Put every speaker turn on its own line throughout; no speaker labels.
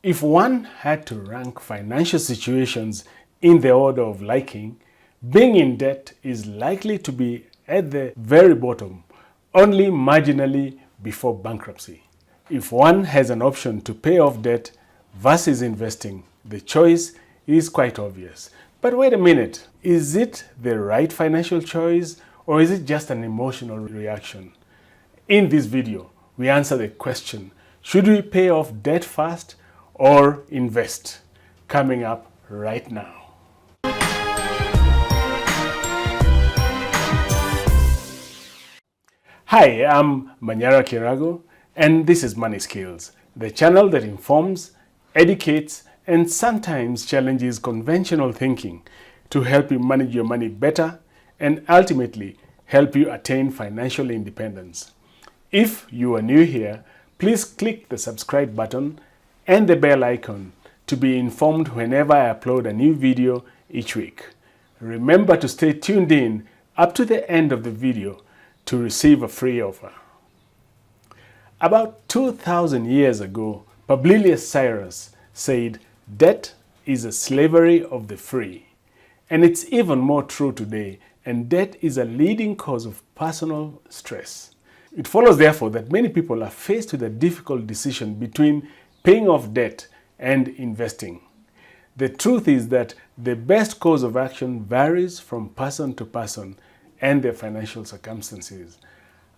If one had to rank financial situations in the order of liking, being in debt is likely to be at the very bottom, only marginally before bankruptcy. If one has an option to pay off debt versus investing, the choice is quite obvious. But wait a minute, is it the right financial choice or is it just an emotional reaction? In this video, we answer the question, should we pay off debt first or invest? Coming up right now. Hi, I'm Manyara Kirago, and this is Money Skills, the channel that informs, educates, and sometimes challenges conventional thinking to help you manage your money better and ultimately help you attain financial independence. If you are new here, please click the subscribe button and the bell icon to be informed whenever I upload a new video each week. Remember to stay tuned in up to the end of the video to receive a free offer. About 2,000 years ago, Publius Cyrus said, "Debt is a slavery of the free." And it's even more true today, and debt is a leading cause of personal stress. It follows therefore that many people are faced with a difficult decision between paying off debt and investing. The truth is that the best course of action varies from person to person and their financial circumstances.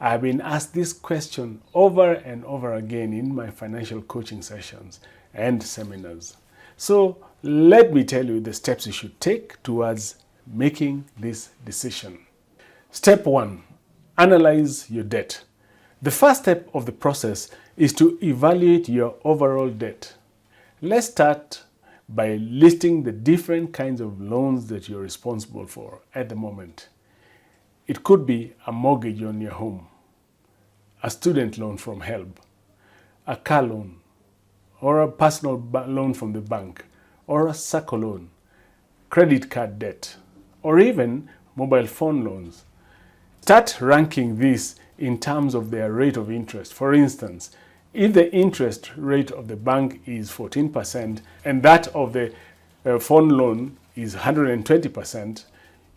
I have been asked this question over and over again in my financial coaching sessions and seminars. So let me tell you the steps you should take towards making this decision. Step 1. Analyze your debt. The first step of the process is to evaluate your overall debt. Let's start by listing the different kinds of loans that you're responsible for at the moment. It could be a mortgage on your home, a student loan from HELB, a car loan, or a personal loan from the bank, or a SACCO loan, credit card debt, or even mobile phone loans. Start ranking these in terms of their rate of interest. For instance, if the interest rate of the bank is 14% and that of the phone loan is 120%,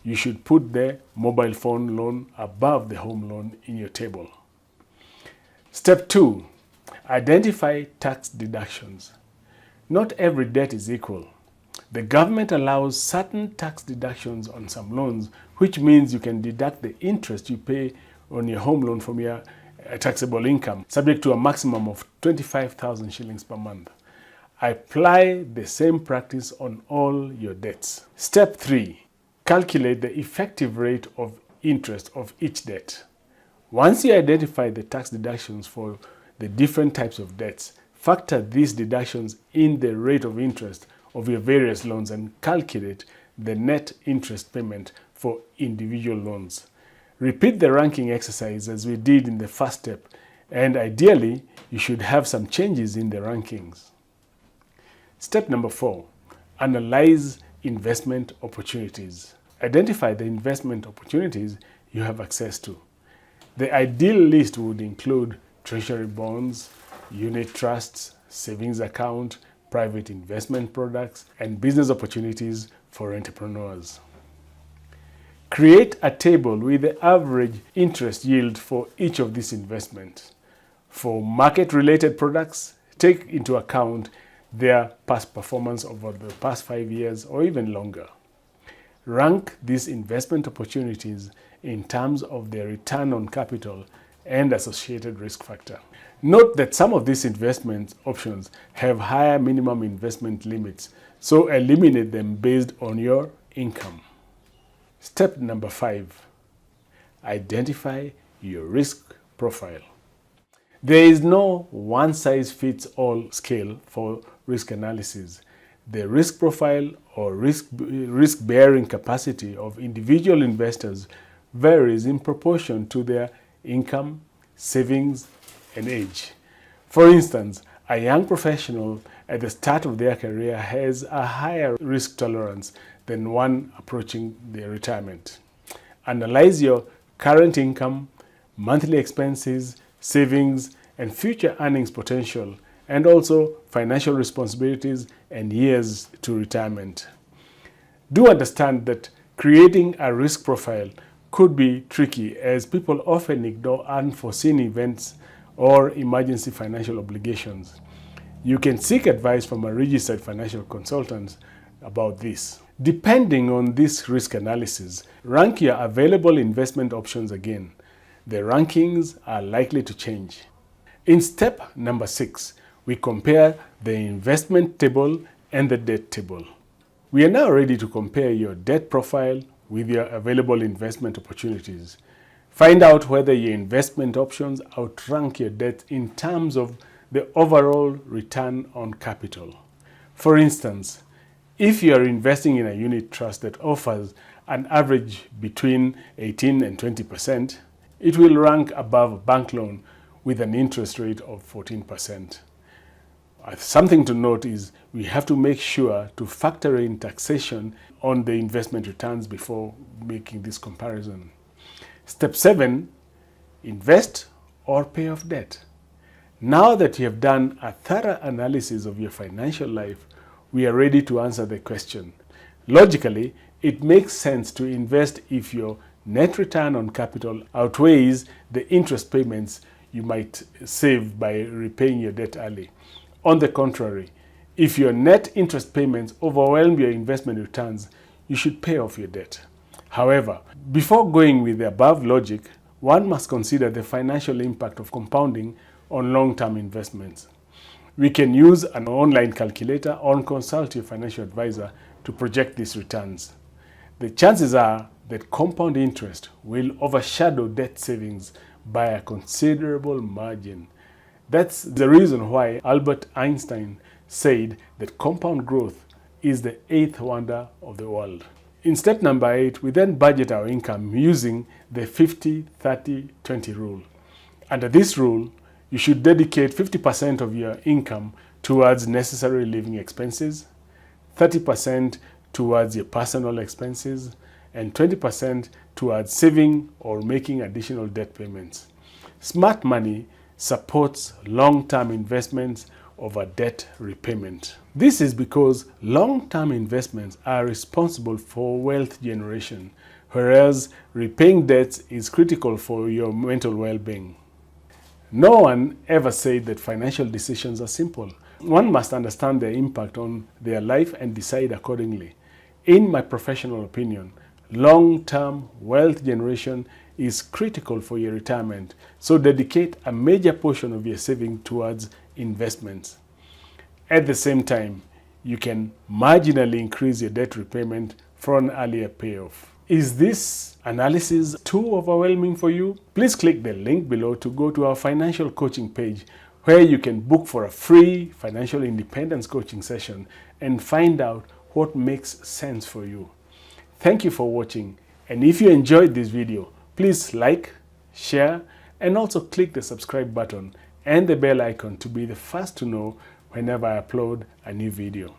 you should put the mobile phone loan above the home loan in your table. Step 2. Identify tax deductions. Not every debt is equal. The government allows certain tax deductions on some loans, which means you can deduct the interest you pay on your home loan from your taxable income, subject to a maximum of 25,000 shillings per month. Apply the same practice on all your debts. Step 3. Calculate the effective rate of interest of each debt. Once you identify the tax deductions for the different types of debts, factor these deductions in the rate of interest of your various loans and calculate the net interest payment for individual loans. Repeat the ranking exercise as we did in the first step, and ideally, you should have some changes in the rankings. Step number 4. Analyze investment opportunities. Identify the investment opportunities you have access to. The ideal list would include treasury bonds, unit trusts, savings account, private investment products, and business opportunities for entrepreneurs. Create a table with the average interest yield for each of these investments. For market-related products, take into account their past performance over the past 5 years or even longer. Rank these investment opportunities in terms of their return on capital and associated risk factor. Note that some of these investment options have higher minimum investment limits, so eliminate them based on your income. Step number 5. Identify your risk profile. There is no one-size-fits-all scale for risk analysis. The risk profile or risk-bearing capacity of individual investors varies in proportion to their income, savings, and age. For instance, a young professional at the start of their career has a higher risk tolerance than one approaching their retirement. Analyze your current income, monthly expenses, savings, and future earnings potential and also financial responsibilities and years to retirement. Do understand that creating a risk profile could be tricky, as people often ignore unforeseen events or emergency financial obligations. You can seek advice from a registered financial consultant about this. Depending on this risk analysis, rank your available investment options again. The rankings are likely to change. In step number 6, we compare the investment table and the debt table. We are now ready to compare your debt profile with your available investment opportunities. Find out whether your investment options outrank your debt in terms of the overall return on capital. For instance, if you are investing in a unit trust that offers an average between 18 and 20%, it will rank above a bank loan with an interest rate of 14%. Something to note is we have to make sure to factor in taxation on the investment returns before making this comparison. Step 7, invest or pay off debt. Now that you have done a thorough analysis of your financial life, we are ready to answer the question. Logically, it makes sense to invest if your net return on capital outweighs the interest payments you might save by repaying your debt early. On the contrary, if your net interest payments overwhelm your investment returns, you should pay off your debt. However, before going with the above logic, one must consider the financial impact of compounding on long-term investments. We can use an online calculator or consult your financial advisor to project these returns. The chances are that compound interest will overshadow debt savings by a considerable margin. That's the reason why Albert Einstein said that compound growth is the 8th wonder of the world. In step number 8, we then budget our income using the 50-30-20 rule. Under this rule, you should dedicate 50% of your income towards necessary living expenses, 30% towards your personal expenses, and 20% towards saving or making additional debt payments. Smart money supports long-term investments over debt repayment. This is because long-term investments are responsible for wealth generation, whereas repaying debts is critical for your mental well-being. No one ever said that financial decisions are simple. One must understand their impact on their life and decide accordingly. In my professional opinion, long-term wealth generation is critical for your retirement, so dedicate a major portion of your saving towards investments. At the same time, you can marginally increase your debt repayment for an earlier payoff. Is this analysis too overwhelming for you? Please click the link below to go to our financial coaching page, where you can book for a free financial independence coaching session and find out what makes sense for you. Thank you for watching, and if you enjoyed this video, please like, share, and also click the subscribe button and the bell icon to be the first to know whenever I upload a new video.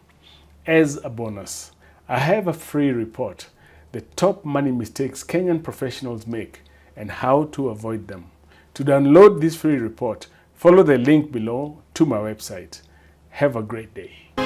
As a bonus, I have a free report, The Top Money Mistakes Kenyan Professionals Make and How to Avoid Them. To download this free report, follow the link below to my website. Have a great day.